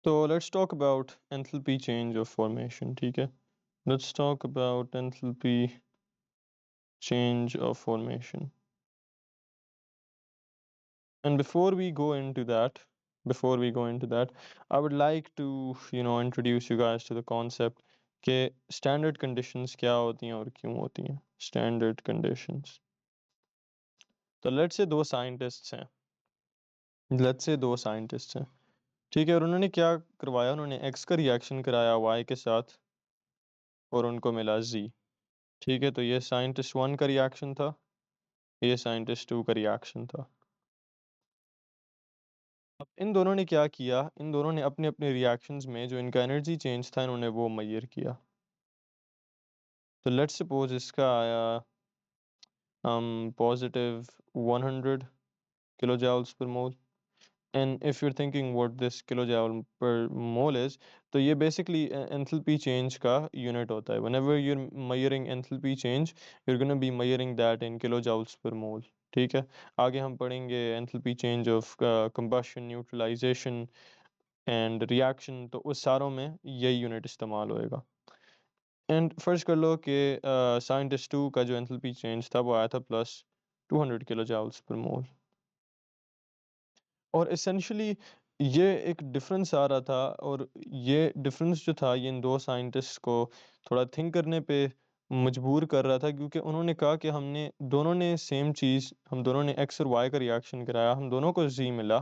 So let's talk about enthalpy change of formation, ठीक है? Let's talk about enthalpy change of formation. And before we go into that, I would like to, introduce you guys to the concept के standard conditions क्या होती हैं और क्यों होती हैं? Standard conditions. तो let's say दो scientists हैं. ठीक है, और उन्होंने क्या करवाया? उन्होंने X का रिएक्शन कराया Y के साथ और उनको मिला Z. ठीक है, तो ये साइंटिस्ट 1 का रिएक्शन था, ये साइंटिस्ट 2 का रिएक्शन था। अब इन दोनों ने क्या किया? इन दोनों ने अपने अपने रिएक्शंस में जो इनका एनर्जी चेंज था इन्होंने वो मेजर किया। तो लेट्स सपोज इसका आया positive 100 kilo joules per mole, and if you're thinking what this kilojoule per mole is, तो ये basically enthalpy change का unit होता है. Whenever you're measuring enthalpy change, you're gonna be measuring that in kilojoules per mole. ठीक है, आगे हम पढ़ेंगे enthalpy change of combustion, neutralization and reaction, तो उस सारों में यही यूनिट इस्तेमाल होएगा. एंड फर्स्ट कर लो कि साइंटिस्ट 2 का जो enthalpy change था वो आया था प्लस 200 किलो जूल्स पर मोल, और एसेंशली ये एक डिफरेंस आ रहा था, और ये डिफरेंस जो था ये इन दो साइंटिस्ट को थोड़ा थिंक करने पे मजबूर कर रहा था, क्योंकि उन्होंने कहा कि हमने दोनों ने सेम चीज़, हम दोनों ने एक्स और वाई का रिएक्शन कराया, हम दोनों को जी मिला,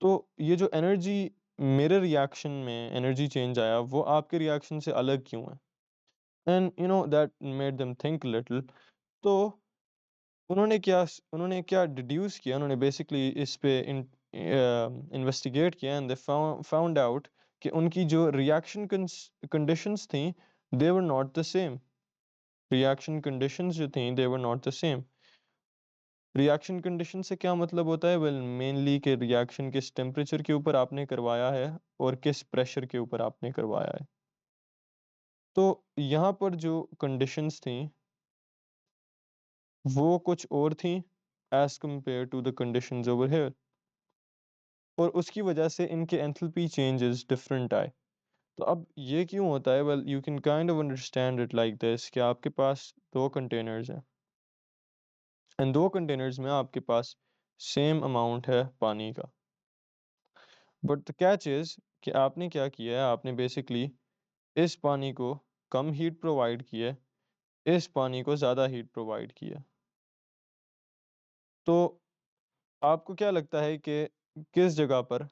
तो ये जो एनर्जी मेरे रिएक्शन में एनर्जी चेंज आया वो आपके रिएक्शन से अलग क्यों है? And that made them think little. तो उन्होंने क्या डिड्यूस किया, उन्होंने बेसिकली इस पे इन्वेस्टिगेट किया, एंड दे फाउंड आउट कि उनकी जो रिएक्शन कंडीशंस थी they were not the same. Reaction conditions जो थी they were not the same. Reaction condition से क्या मतलब होता है? वेल मेनली कि रिएक्शन किस टेम्परेचर के ऊपर आपने करवाया है और किस प्रेशर के ऊपर आपने करवाया है. तो यहाँ पर जो कंडीशंस थी वो कुछ और थी as compare to the conditions over here, और उसकी वजह से इनके एंथैल्पी चेंजेस डिफरेंट आए. तो अब ये क्यों होता है? Well you can kind of understand it like this कि आपके पास दो कंटेनर्स हैं, एंड दो कंटेनर्स में आपके पास सेम अमाउंट है पानी का, बट द कैच इज कि आपने क्या किया है, आपने बेसिकली इस पानी को कम हीट प्रोवाइड की है, इस पानी को ज़्यादा हीट प्रोवाइड की है. तो आपको क्या लगता है कि किस जगह पर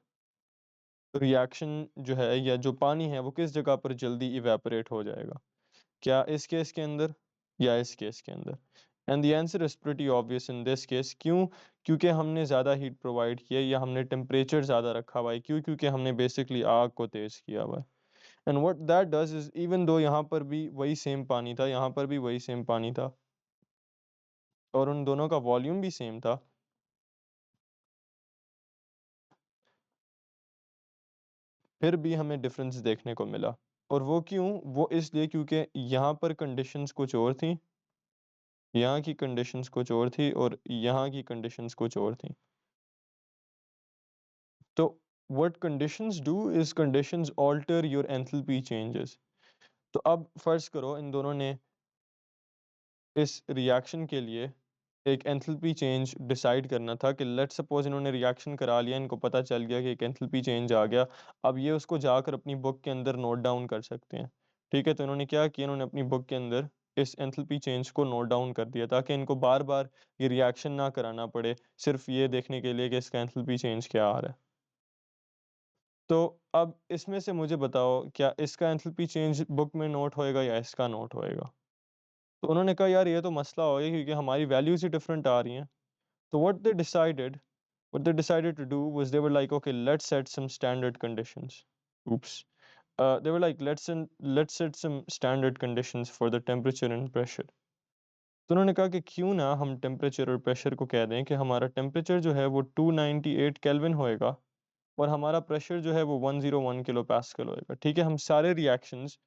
रिएक्शन जो है या जो पानी है वो किस जगह पर जल्दी इवेपोरेट हो जाएगा? क्या इस केस के अंदर या इस केस के अंदर? And the answer is pretty obvious in this case. क्यों? क्योंकि हमने ज़्यादा हीट प्रोवाइड किया या हमने टेम्परेचर ज़्यादा रखा हुआ है. क्यों? क्योंकि हमने बेसिकली आग को तेज़ किया हुआ है. And what that does is, even though यहाँ पर भी वही सेम पानी था, यहाँ पर भी वही सेम पानी था, और उन दोनों का वॉल्यूम भी सेम था, फिर भी हमें डिफरेंस देखने को मिला. और वो क्यों? वो इसलिए क्योंकि यहाँ पर कंडीशंस कुछ और थी, यहाँ की कंडीशंस कुछ और थी, और यहाँ की कंडीशंस कुछ और थी. तो what conditions do is conditions alter your enthalpy changes. तो अब फर्ज करो इन दोनों ने इस रिएक्शन के लिए एक एंथैल्पी चेंज डिसाइड करना था, कि लेट्स सपोज इन्होंने रिएक्शन करा लिया, इनको पता चल गया कि एक एंथैल्पी चेंज आ गया, अब ये उसको जाकर अपनी बुक के अंदर नोट डाउन कर सकते हैं. ठीक है, तो इन्होंने क्या किया, इन्होंने अपनी बुक के अंदर इस एंथैल्पी चेंज को नोट डाउन कर दिया, ताकि इनको बार बार ये रिएक्शन ना कराना पड़े, सिर्फ ये देखने के लिए कि इसका एंथैल्पी चेंज क्या आ रहा है. तो अब इसमें से मुझे बताओ, क्या इसका एंथैल्पी चेंज बुक में नोट होएगा या इसका नोट होएगा? तो उन्होंने कहा यार ये तो मसला हो गया, क्योंकि हमारी वैल्यूज ही डिफरेंट आ रही हैं. तो what they decided to do was they were like, okay, let's set some standard conditions. Oops. They were like, let's set some standard conditions for the temperature and pressure. तो उन्होंने कहा कि क्यों ना हम टेम्परेचर और प्रेशर को कह दें कि हमारा टेम्परेचर जो है वो 298 केल्विन होएगा, और हमारा प्रेशर जो है वो 101 किलो पास्कल होएगा. ठीक है, हम सारे रिएक्शंस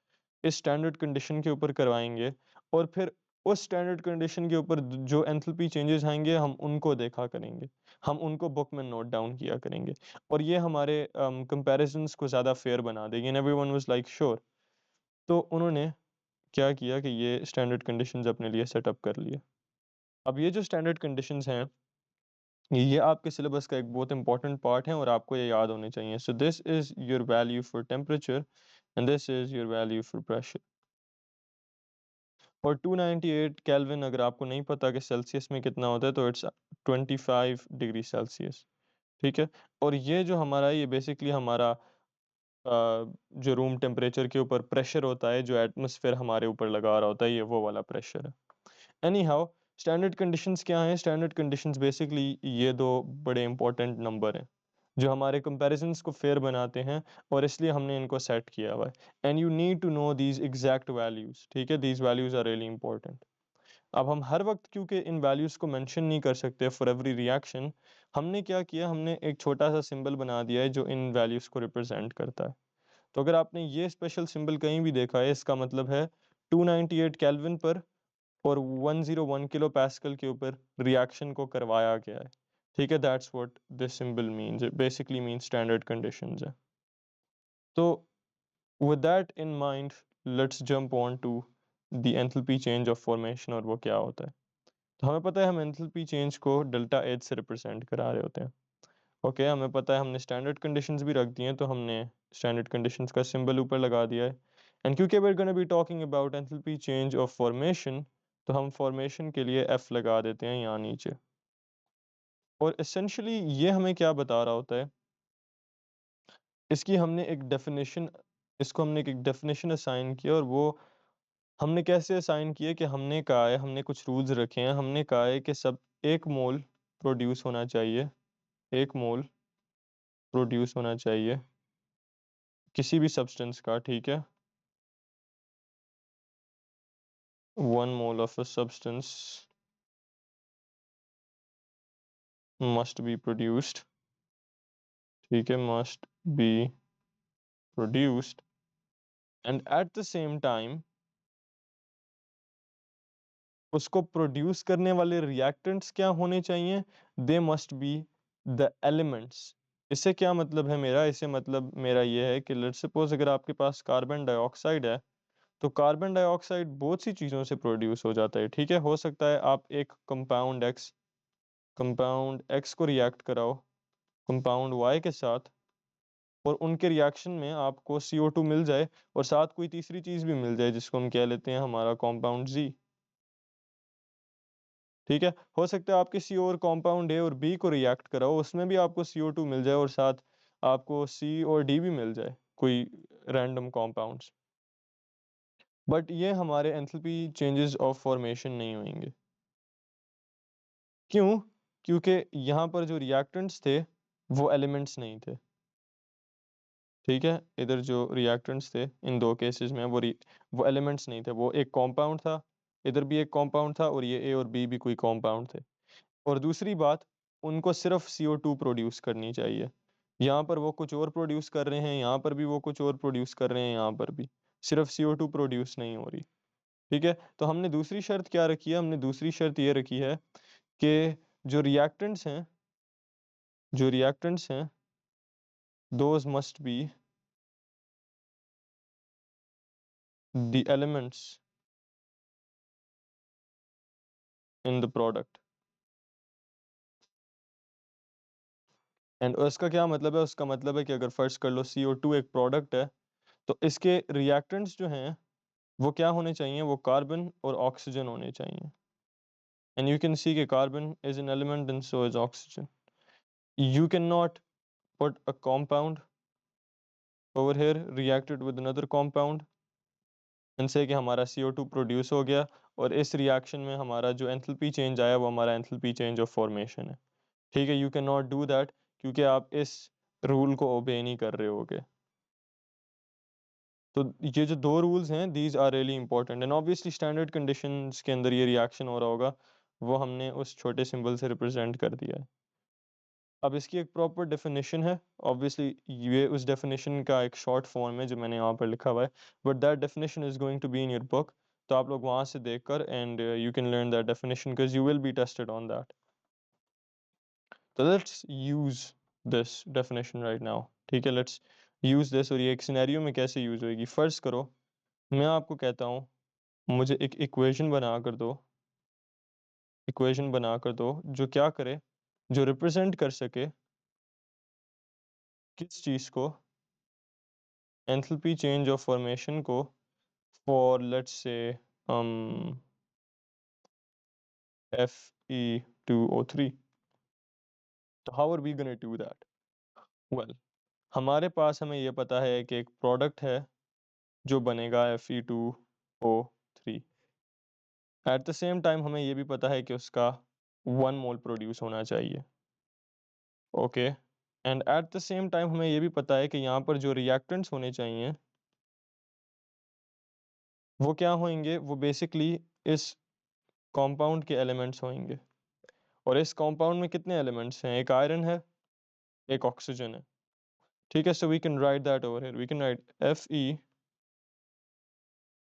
इस स्टैंडर्ड कंडीशन के ऊपर करवाएंगे, और फिर उस स्टैंडर्ड कंडीशन के ऊपर जो एंथैल्पी चेंजेस आएंगे हम उनको देखा करेंगे, हम उनको बुक में नोट डाउन किया करेंगे, और ये हमारे कंपैरिजंस को ज़्यादा फेयर बना देगी। And everyone was like sure. तो उन्होंने क्या किया कि ये स्टैंडर्ड कंडीशंस अपने लिए सेटअप कर लिए। अब ये जो स्टैंडर्ड कंडीशंस हैं ये आपके सिलेबस का एक बहुत इंपॉर्टेंट पार्ट है और आपको ये याद होने चाहिए। So this is your value for temperature and this is your value for pressure. और 298 केल्विन अगर आपको नहीं पता कि सेल्सियस में कितना होता है तो इट्स 25 डिग्री सेल्सियस। ठीक है। और ये जो हमारा है ये बेसिकली हमारा जो रूम टेम्परेचर के ऊपर प्रेशर होता है, जो एटमॉस्फेयर हमारे ऊपर लगा रहा होता है, ये वो वाला प्रेशर है। एनी हाउ स्टैंडर्ड कंडीशंस क्या हैं? स्टैंडर्ड कंडीशंस बेसिकली ये दो बड़े इंपॉर्टेंट नंबर हैं जो हमारे कंपैरिजंस को फेयर बनाते हैं, और इसलिए हमने इनको सेट किया हुआ है। And you need to know these exact values. ठीक है, these values are really important. अब हम हर वक्त क्योंकि इन वैल्यूज को मेंशन नहीं कर सकते फॉर एवरी रिएक्शन, हमने क्या किया, हमने एक छोटा सा सिंबल बना दिया है जो इन वैल्यूज को रिप्रेजेंट करता है। तो अगर आपने ये स्पेशल सिंबल कहीं भी देखा है, इसका मतलब है 298 केल्विन पर और 101 किलो पास्कल के ऊपर रिएक्शन को करवाया गया है। ठीक है, that's what this symbol means. It basically means standard conditions है। तो with that in mind let's jump on to the enthalpy change of formation और वो क्या होता है। तो हमें पता है हम एंथैल्पी चेंज को डेल्टा एच से रिप्रेजेंट करा रहे होते हैं। ओके, हमें पता है हमने स्टैंडर्ड कंडीशंस भी रख दी हैं, तो हमने स्टैंडर्ड कंडीशंस का सिंबल ऊपर लगा दिया है। एंड क्योंकि we're going to be talking about enthalpy change of formation, तो हम फॉर्मेशन के लिए F लगा देते हैं यहाँ नीचे। और essentially ये हमें क्या बता रहा होता है, इसकी हमने एक डेफिनेशन इसको हमने एक डेफिनेशन असाइन किया, और वो हमने कैसे असाइन किया कि हमने कहा है, हमने कुछ रूल्स रखे हैं। हमने कहा है कि सब 1 मोल प्रोड्यूस होना चाहिए, 1 मोल प्रोड्यूस होना चाहिए किसी भी सब्सटेंस का। ठीक है, 1 mole of a substance must be produced। ठीक है, must be produced and at the same time उसको प्रोड्यूस करने वाले रिएक्टेंट्स क्या होने चाहिए? They must be the elements. इससे क्या मतलब है मेरा? इससे मतलब मेरा ये है कि लेट्स सपोज अगर आपके पास कार्बन डाइऑक्साइड है, तो कार्बन डाइऑक्साइड बहुत सी चीज़ों से प्रोड्यूस हो जाता है। ठीक है, हो सकता है आप एक कंपाउंड एक्स को रिएक्ट कराओ कंपाउंड वाई के साथ, और उनके रिएक्शन में आपको CO2 मिल जाए, और साथ कोई तीसरी चीज़ भी मिल जाए जिसको हम कह लेते हैं हमारा कंपाउंड Z। ठीक है, हो सकता है आपके सी और कंपाउंड ए और बी को रिएक्ट कराओ, उसमें भी आपको CO2 मिल जाए, और साथ आपको C और D भी मिल जाए, कोई रैंडम कंपाउंड्स। बट ये हमारे एंथैल्पी चेंजेस ऑफ फॉर्मेशन नहीं होंगे। क्यों? क्योंकि यहाँ पर जो रिएक्टेंट्स थे वो एलिमेंट्स नहीं थे। ठीक है, इधर जो रिएक्टेंट्स थे इन दो केसेस में वो एलिमेंट्स नहीं थे, वो एक कंपाउंड था, इधर भी एक कंपाउंड था, और ये ए और बी भी कोई कंपाउंड थे। और दूसरी बात, उनको सिर्फ CO2 प्रोड्यूस करनी चाहिए। यहाँ पर वो कुछ और प्रोड्यूस कर रहे हैं, यहाँ पर भी वो कुछ और प्रोड्यूस कर रहे हैं, यहाँ पर भी सिर्फ CO2 प्रोड्यूस नहीं हो रही। ठीक है, तो हमने दूसरी शर्त क्या रखी है? हमने दूसरी शर्त ये रखी है कि जो रिएक्टेंट्स हैं जो रिएक्टेंट्स हैं those must be the elements in the product. And उसका क्या मतलब है? उसका मतलब है कि अगर फर्स्ट कर लो CO2 एक प्रोडक्ट है, तो इसके रिएक्टेंट्स जो हैं वो क्या होने चाहिए? वो कार्बन और ऑक्सीजन होने चाहिए। एंड यू कैन सी कि carbon is an element and so is oxygen. You can not put a compound over here reacted with another compound इनसे कि हमारा CO2 प्रोड्यूस हो गया, और इस रिएक्शन में हमारा जो एंथैल्पी चेंज आया वो हमारा एंथैल्पी चेंज ऑफ फॉर्मेशन है। ठीक है, you can not do that क्योंकि आप इस रूल को ओबे नहीं कर रहे होगे। तो ये जो दो रूल्स हैं these are really important, and obviously standard conditions के अंदर ये रिएक्शन हो रहा होगा, वो हमने उस छोटे सिंबल से रिप्रेजेंट कर दिया है। अब इसकी एक प्रॉपर डेफिनेशन है, ऑब्वियसली ये उस डेफिनेशन का एक शॉर्ट फॉर्म है जो मैंने यहाँ पर लिखा हुआ है, but that definition is going to be in your book. तो आप लोग वहाँ से देखकर and you can learn that definition because you will be tested on that. तो let's use this definition right now. ठीक है, लेट्स यूज़ दिस। और ये एक सिनेरियो में कैसे यूज़ होएगी, फ़र्ज़ करो मैं आपको कहता हूँ मुझे एक इक्वेशन बना कर दो जो क्या करे, जो रिप्रेजेंट कर सके किस चीज़ को, एंथैल्पी चेंज ऑफ फॉर्मेशन को फॉर लेट्स से Fe2O3। तो how are we gonna do that? Well, हमारे पास हमें ये पता है कि एक प्रोडक्ट है जो बनेगा Fe2O3। At the same time हमें ये भी पता है कि उसका 1 मोल प्रोड्यूस होना चाहिए। Okay, and at the same time हमें ये भी पता है कि यहाँ पर जो रिएक्टेंट्स होने चाहिए वो क्या होंगे, वो बेसिकली इस कंपाउंड के एलिमेंट्स होंगे। और इस कंपाउंड में कितने एलिमेंट्स हैं, एक आयरन है, एक ऑक्सीजन है। ठीक है, so we can write that over here, we can write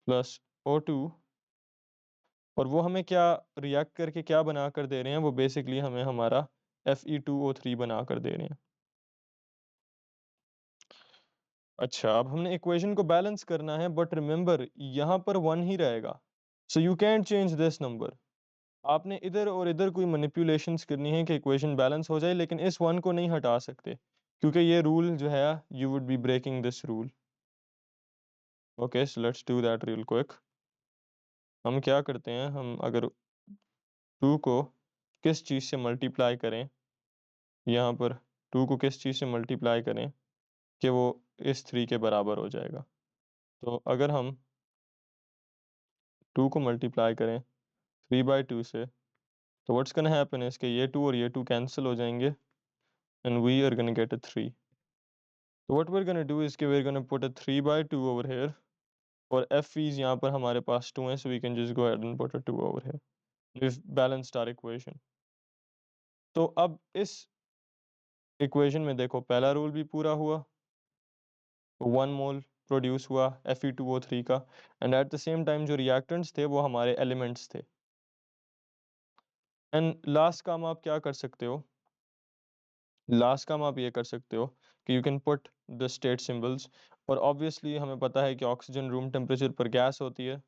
Fe+O2। और वो हमें क्या रिएक्ट करके क्या बना कर दे रहे हैं, वो बेसिकली हमें हमारा Fe2O3 बना कर दे रहे हैं। अच्छा, अब हमने इक्वेशन को बैलेंस करना है, बट रिमेंबर यहाँ पर 1 ही रहेगा, so you can't change this number. आपने इधर और इधर कोई मैनिपुलेशंस करनी है कि इक्वेशन बैलेंस हो जाए, लेकिन इस 1 को नहीं हटा सकते क्योंकि ये रूल जो है you would be breaking this rule. Okay, so let's do that real quick. हम क्या करते हैं, हम अगर 2 को किस चीज़ से मल्टीप्लाई करें, यहाँ पर 2 को किस चीज़ से मल्टीप्लाई करें कि वो इस 3 के बराबर हो जाएगा। तो अगर हम 2 को मल्टीप्लाई करें 3/2 से, तो व्हाट्स गोना हैपन इज कि ये 2 और ये 2 कैंसिल हो जाएंगे and we are gonna get a 3। तो what we are gonna do is कि we are gonna put a 3/2 over here, और एफ इज यहाँ पर हमारे पास 2 है, so we can just go ahead and put a 2 over here. We balanced our equation. तो अब इस इक्वेशन में देखो पहला रूल भी पूरा हुआ, 1 मोल प्रोड्यूस हुआ Fe2O3 का, and at the same time जो रिएक्टेंट्स थे वो हमारे एलिमेंट्स थे। एंड लास्ट काम आप क्या कर सकते हो, लास्ट काम आप ये कर सकते हो कि you can put the state symbols. और ऑब्वियसली हमें पता है कि ऑक्सीजन रूम टेम्परेचर पर गैस होती है,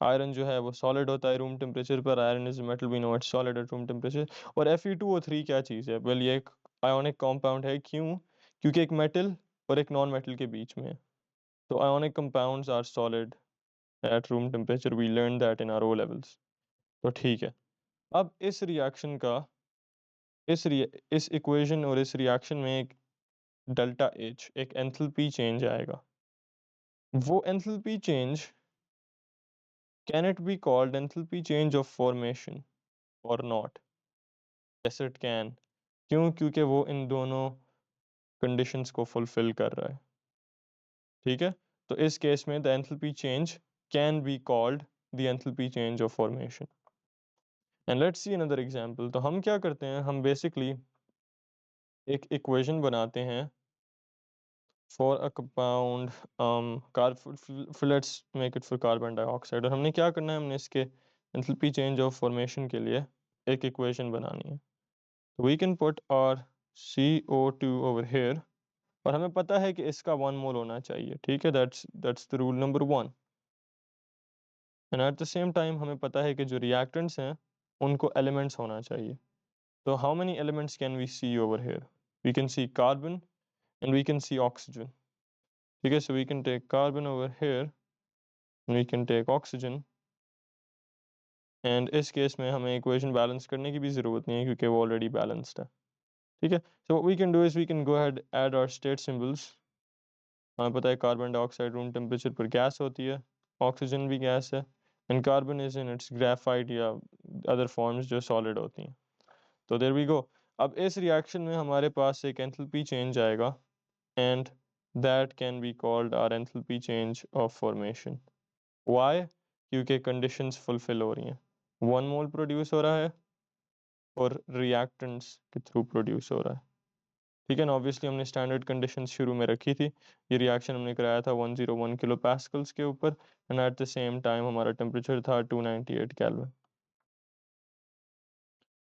आयरन जो है वो सॉलिड होता है रूम टेम्परेचर पर, iron is metal, we know it's solid at room temperature. और Fe2O3 क्या चीज़ है, वेल ये एक आयोनिक कंपाउंड है। क्यों? क्योंकि एक मेटल और एक नॉन मेटल के बीच में है। तो ionic compounds are solid at room temperature, we learn that in our O levels. तो ठीक है, अब इस रिएक्शन का इस इक्वेशन और इस रिएक्शन में एक डेल्टा H, एक एंथैल्पी चेंज आएगा। वो enthalpy change can it be called enthalpy change of formation और नॉट? Yes it can. क्यों? क्योंकि वो इन दोनों कंडीशंस को फुलफिल कर रहा है। ठीक है, तो इस केस में the enthalpy change can be called the enthalpy change of formation. And let's see another example. तो हम क्या करते हैं, हम बेसिकली एक इक्वेशन बनाते हैं for a compound let's make it for carbon dioxide. और हमने क्या करना है, हमने इसके एंथैल्पी चेंज ऑफ फॉर्मेशन के लिए एक इक्वेशन बनानी है। तो वी कैन पुट और CO2 ओवर हेयर, और हमें पता है कि इसका 1 मोल होना चाहिए। ठीक है, that's the rule number 1। And at the same time हमें पता है कि जो रिएक्टेंट्स हैं उनको एलिमेंट्स होना चाहिए। तो how many elements can we see over here? We can see carbon and we can see oxygen. ठीक है, so we can take carbon over here, we can take oxygen. And इस case में हमें equation balance करने की भी ज़रूरत नहीं है क्योंकि वो ऑलरेडी बैलेंस्ड है। ठीक है, so we can do is we can go ahead add our state symbols. हमें पता है कार्बन डाइऑक्साइड रूम टेम्परेचर पर गैस होती है, ऑक्सीजन भी गैस है, and carbon is in its graphite या अदर फॉर्म्स जो सॉलिड होती हैं। तो देयर वी गो। अब इस रिएक्शन में हमारे पास एक एंथैल्पी चेंज आएगा and that can be called our enthalpy change of formation. Why? क्योंकि कंडीशंस फुलफिल हो रही हैं, 1 मोल प्रोड्यूस हो रहा है और रिएक्टेंट्स के थ्रू प्रोड्यूस हो रहा है। ठीक है ना। ऑब्वियसली हमने स्टैंडर्ड कंडीशंस शुरू में रखी थी। ये रिएक्शन हमने कराया था 101 किलो पास्कल्स के ऊपर and at the same time हमारा टेम्परेचर था 298 केल्विन।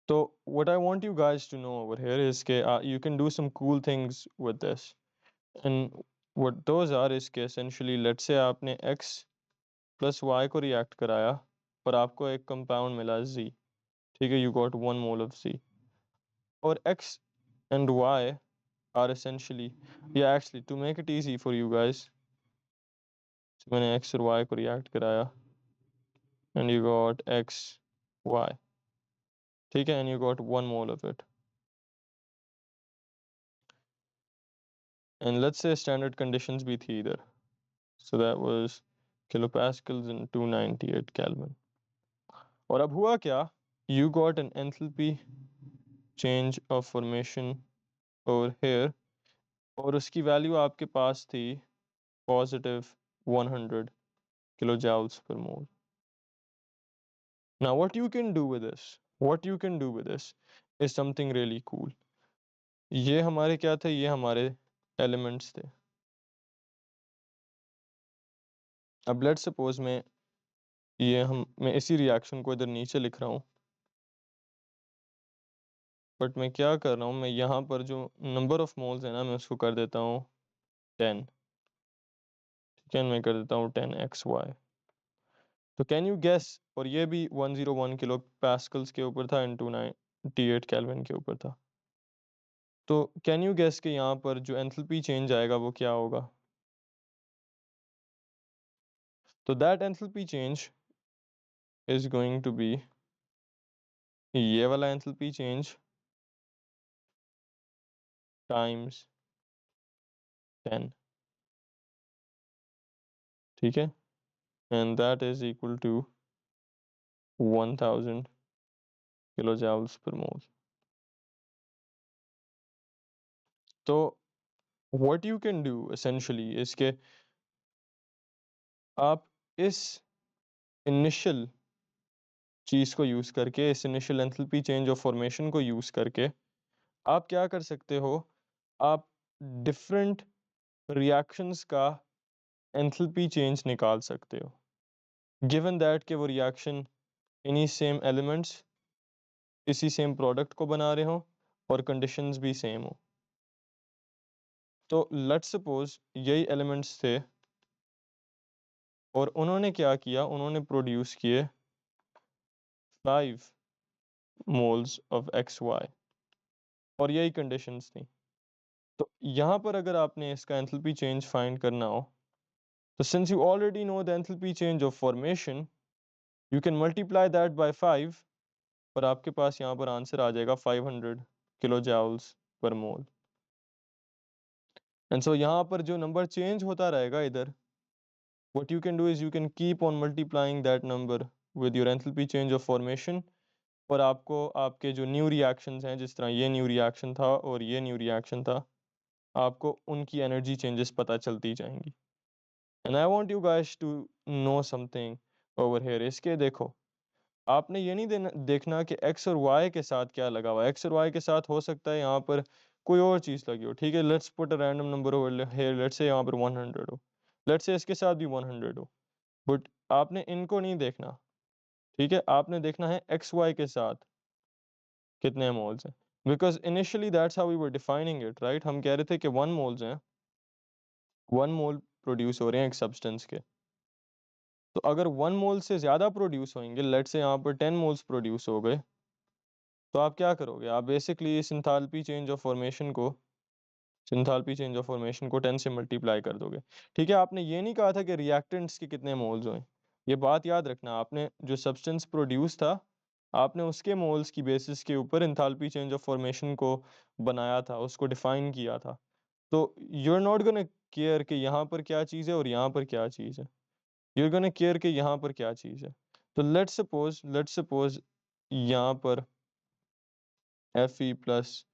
तो what I want you guys to know over here is कि you can do some cool things with this and what those are is कि essentially let's say आपने x plus y को react कराया और आपको एक compound मिला z, ठीक है, you got 1 mole of z और x and y are essentially, yeah, actually to make it easy for you guys, so मैंने x और y को रिएक्ट कराया and you got x y, ठीक है, and you got 1 mole of it and let's say standard conditions भी थी इधर, so that was kilopascals and 298 Kelvin। और अब हुआ क्या, you got an enthalpy change of formation over here और उसकी वैल्यू आपके पास थी positive 100 kilojoules per mole। Now what you can do with this, what you can do with this is something really cool। ये हमारे क्या थे, ये हमारे एलिमेंट्स थे। अब लेट्स सपोज मैं इसी रिएक्शन को इधर नीचे लिख रहा हूँ, बट मैं क्या कर रहा हूँ, मैं यहाँ पर जो नंबर ऑफ मोल्स है ना मैं उसको कर देता हूँ 10, ठीक है, मैं कर देता हूँ 10xy। तो कैन यू गेस, और ये भी 101 किलो पास्कल्स के ऊपर था एंड 298 केल्विन के ऊपर था। तो कैन यू गेस कि यहाँ पर जो एंथैल्पी चेंज आएगा वो क्या होगा। तो that enthalpy change is going to be ये वाला एंथैल्पी चेंज टाइम्स 10, ठीक है, and that is equal to 1000 kilo joules per mole. तो what you can do essentially इसके, आप इस इनिशियल चीज़ को यूज़ करके, इस initial enthalpy change of formation को यूज़ करके आप क्या कर सकते हो, आप डिफरेंट रिएक्शंस का एंथैल्पी चेंज निकाल सकते हो, गिवन दैट कि वो रिएक्शन इन्हीं सेम एलिमेंट्स इसी सेम प्रोडक्ट को बना रहे हो और कंडीशंस भी सेम हो। तो लेट्स सपोज यही एलिमेंट्स थे और उन्होंने क्या किया, उन्होंने प्रोड्यूस किए 5 मोल्स ऑफ एक्स वाई और यही कंडीशंस थी। तो यहाँ पर अगर आपने इसका एंथैल्पी चेंज फाइंड करना हो, तो since you already know the enthalpy change of formation, you can multiply that bye 5 और आपके पास यहाँ पर आंसर आ जाएगा 500 kilo joules per mole. And so यहाँ पर जो नंबर चेंज होता रहेगा इधर, what you can do is you can keep on multiplying that number with your enthalpy change of formation और आपको आपके जो न्यू रिएक्शंस हैं, जिस तरह ये न्यू रिएक्शन था और ये न्यू रिएक्शन था, आपको उनकी एनर्जी चेंजेस पता चलती जाएंगी। And I want you guys to know something over here. इसके देखो, आपने ये नहीं देखना कि x और y के साथ क्या लगा हुआ है। x और y के साथ हो सकता है यहाँ पर कोई और चीज़ लगी हो, ठीक है, let's put a random number over here, let's say यहाँ पर 100 हो, लेट्स से इसके साथ भी 100 हो, बट आपने इनको नहीं देखना, ठीक है, आपने देखना है एक्स वाई के साथ कितने मोल्स हैं, because initially that's how we were defining it, right. हम कह रहे थे कि 1 मोल्स हैं, 1 मोल प्रोड्यूस हो रहे हैं एक सब्सटेंस के। तो अगर 1 मोल से ज़्यादा प्रोड्यूस होंगे, लेट्स से यहाँ पर 10 मोल्स प्रोड्यूस हो गए, तो आप क्या करोगे, आप बेसिकली इस इंथैल्पी चेंज ऑफ फॉर्मेशन को, सिंथाल्पी चेंज ऑफ फॉर्मेशन को 10 से मल्टीप्लाई कर दोगे, ठीक है। आपने ये नहीं कहा था कि रिएक्टेंट्स के कितने मोल्स हों, ये बात याद रखना। आपने जो सब्सटेंस प्रोड्यूस था, आपने उसके मोल्स की बेसिस के ऊपर इंथैल्पी चेंज ऑफ फॉर्मेशन को बनाया था, उसको डिफाइन किया था। तो you are not gonna care कि यहाँ पर क्या चीज़ है और यहाँ पर क्या चीज़ है, यू आर गोना केयर कि यहाँ पर क्या चीज़ है। तो लेट्स सपोज यहाँ पर Fe प्लस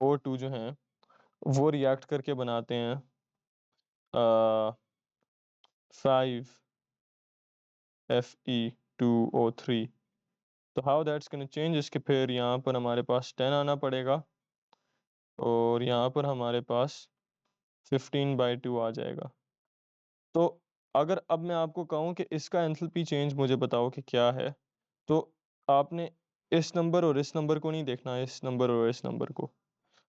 O2 जो हैं वो रिएक्ट करके बनाते हैं 5Fe2O3। तो हाउ दैट्स गोना चेंज, इसके फिर यहाँ पर हमारे पास 10 आना पड़ेगा और यहाँ पर हमारे पास 15/2 आ जाएगा। तो अगर अब मैं आपको कहूँ कि इसका एंथैल्पी चेंज मुझे बताओ कि क्या है, तो आपने इस नंबर और इस नंबर को नहीं देखना है, इस नंबर और इस नंबर को,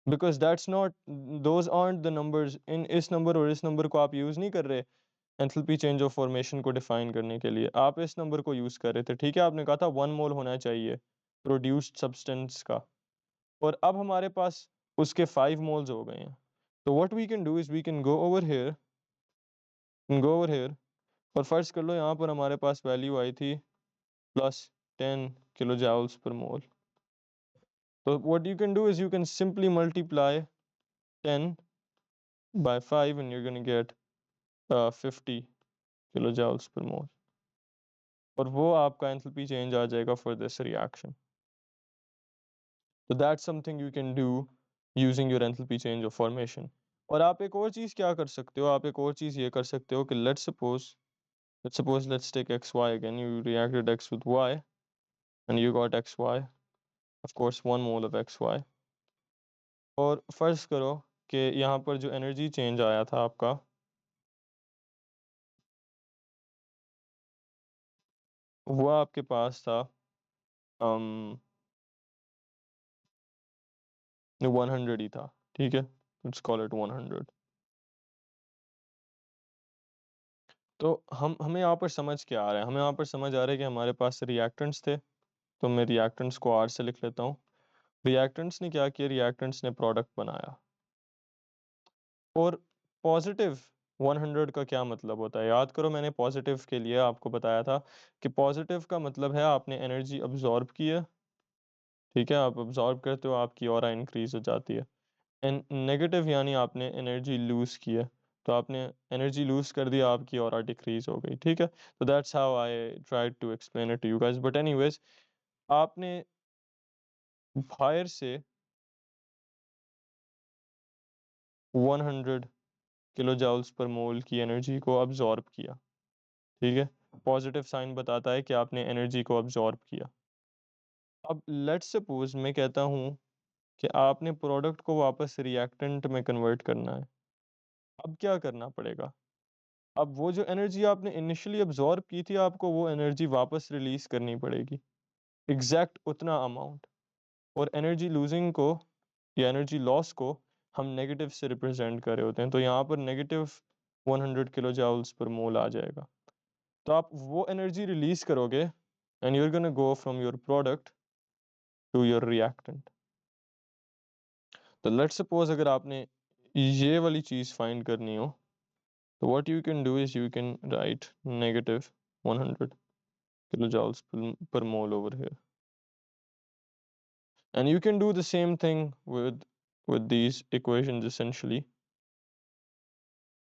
because that's not, those aren't the numbers. इन इस नंबर और इस नंबर को आप यूज़ नहीं कर रहे एंथैल्पी चेंज ऑफ फॉर्मेशन को डिफाइन करने के लिए, आप इस नंबर को यूज़ कर रहे थे। ठीक है, आपने कहा था 1 मोल होना चाहिए प्रोड्यूस्ड सब्सटेंस का, और अब हमारे पास उसके 5 मोल्स हो गए हैं। तो what we can do is we can go over here और फर्ज कर लो यहाँ पर हमारे पास वैल्यू आई थी +10 kJ/mol। तो what you can do is you can simply multiply 10 by 5 and you're going to get 50 kJ/mol, और वो आपका एंथैल्पी चेंज आ जाएगा फॉर दिस रिएक्शन। तो that's something you can do using your enthalpy change of formation. और आप एक और चीज़ क्या कर सकते हो, आप एक और चीज़ ये कर सकते हो कि let's suppose let's take xy again, you reacted x with y and you got xy, of course 1 mole of xy। और फर्ज करो कि यहाँ पर जो एनर्जी चेंज आया था आपका, वो आपके पास था 100 ही था। ठीक है, लेट्स कॉल इट 100। तो हमें यहाँ पर समझ क्या आ रहा है, हमें यहाँ पर समझ आ रहा है कि हमारे पास रिएक्टेंट्स थे। तो मैं रिएक्टेंट्स को आर से लिख लेता हूँ। रिएक्टेंट्स ने क्या किया, रिएक्टेंट्स ने प्रोडक्ट बनाया। और पॉजिटिव 100 का क्या मतलब होता है, याद करो मैंने पॉजिटिव के लिए आपको बताया था कि पॉजिटिव का मतलब है आपने एनर्जी अब्जॉर्ब की है। ठीक है, आप अब्जॉर्ब करते हो, आपकी ऑरा इंक्रीज हो जाती है। एंड नेगेटिव यानी आपने एनर्जी लूज की है, तो आपने एनर्जी लूज कर दिया, आपकी ऑरा डिक्रीज हो गई। ठीक है, तो that's how I try to explain it to you guys, but anyways आपने फायर से 100 kJ/mol की एनर्जी को अब्जॉर्ब किया। ठीक है, पॉजिटिव साइन बताता है कि आपने एनर्जी को अब्जॉर्ब किया। अब लेट्स सपोज मैं कहता हूँ कि आपने प्रोडक्ट को वापस रिएक्टेंट में कन्वर्ट करना है। अब क्या करना पड़ेगा, अब वो जो एनर्जी आपने इनिशियली अब्जॉर्ब की थी, आपको वो एनर्जी वापस रिलीज करनी पड़ेगी, एग्जैक्ट उतना अमाउंट। और एनर्जी लूजिंग को या एनर्जी लॉस को हम नेगेटिव से रिप्रेजेंट कर रहे होते हैं, तो यहाँ पर -100 kJ/mol आ जाएगा। तो आप वो एनर्जी रिलीज करोगे and you are gonna go from your product to your reactant. तो लेट्स सपोज अगर आपने ये वाली चीज़ फाइंड करनी हो, तो what you can do is you can write -100 kJ/mol over here, and you can do the same thing with these equations essentially,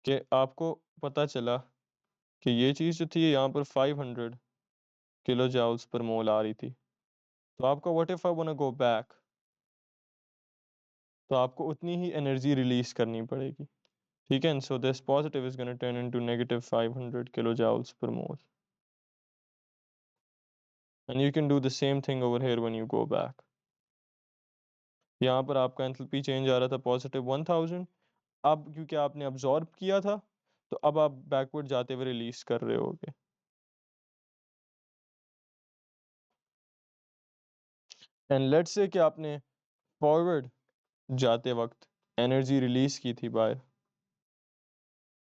कि आपको पता चला कि ये चीज़ जो थी यहाँ पर 500 kJ/mol आ रही थी। तो आपका what if I वांना go back, तो आपको उतनी ही एनर्जी रिलीज करनी पड़ेगी। ठीक है, so this positive is gonna turn into -500 kJ/mol, and you can do the same thing over here when you go back. यहाँ पर आपका एंथैल्पी चेंज आ रहा था +1000। अब क्योंकि आपने अब्जॉर्ब किया था, तो अब आप बैकवर्ड जाते हुए रिलीज कर रहे होगे। एंड लेट्स से कि आपने फॉरवर्ड जाते वक्त एनर्जी रिलीज की थी बाहर।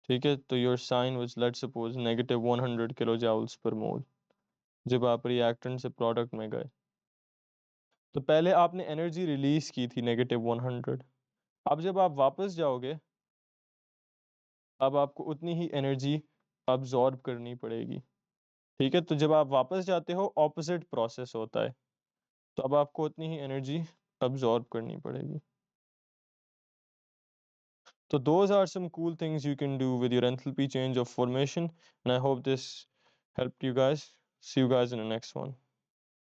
ठीक है, तो your sign was let's suppose -100 kJ/mol जब आप रिएक्टेंट से प्रोडक्ट में गए। तो पहले आपने एनर्जी रिलीज की थी -100। अब जब आप वापस जाओगे, अब आपको उतनी ही एनर्जी अब्जॉर्ब करनी पड़ेगी। ठीक है, तो जब आप वापस जाते हो ऑपोजिट प्रोसेस होता है, तो अब आपको उतनी ही एनर्जी अब्जॉर्ब करनी पड़ेगी। So those are some cool things you can do with your enthalpy change of formation, and I hope this helped you guys. See you guys in the next one.